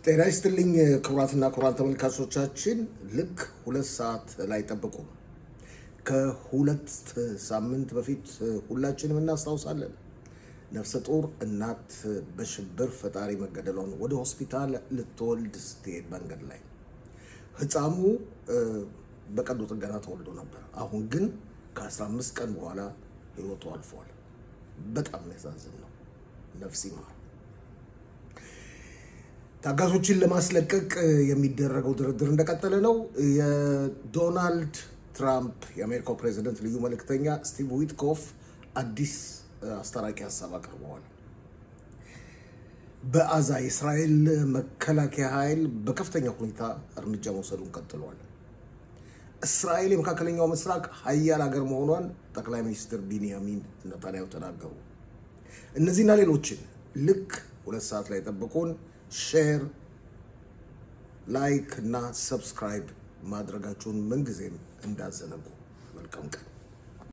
ጤና ይስጥልኝ ክቡራትና ክቡራን ተመልካቾቻችን ልክ 2 ሰዓት ላይ ጠብቁ ከሁለት ሳምንት በፊት ሁላችንም እናስታውሳለን ነፍሰ ጡር እናት በሽብር ፈጣሪ መገደሏን ወደ ሆስፒታል ልትወልድ ስትሄድ መንገድ ላይ ህፃኑ በቀዶ ጥገና ተወልዶ ነበር አሁን ግን ከ15 ቀን በኋላ ህይወቱ አልፏል በጣም ያሳዝን ነው ነፍስ ይማር ታጋቾችን ለማስለቀቅ የሚደረገው ድርድር እንደቀጠለ ነው የዶናልድ ትራምፕ የአሜሪካው ፕሬዝዳንት ልዩ መልእክተኛ ስቲቭ ዊትኮፍ አዲስ አስተራቂ ሐሳብ አቅርበዋል በአዛ እስራኤል መከላከያ ኃይል በከፍተኛ ሁኔታ እርምጃ መውሰዱን ቀጥሏል እስራኤል የመካከለኛው ምስራቅ ኃያል ሀገር መሆኗን ጠቅላይ ሚኒስትር ቢንያሚን ኔታንያሁ ተናገሩ እነዚህና ሌሎችን ልክ 2 ሰዓት ላይ ተጠብቁን ሼር ላይክ እና ሰብስክራይብ ማድረጋችሁን ምን ጊዜም እንዳዘነጉ መልካም ቀን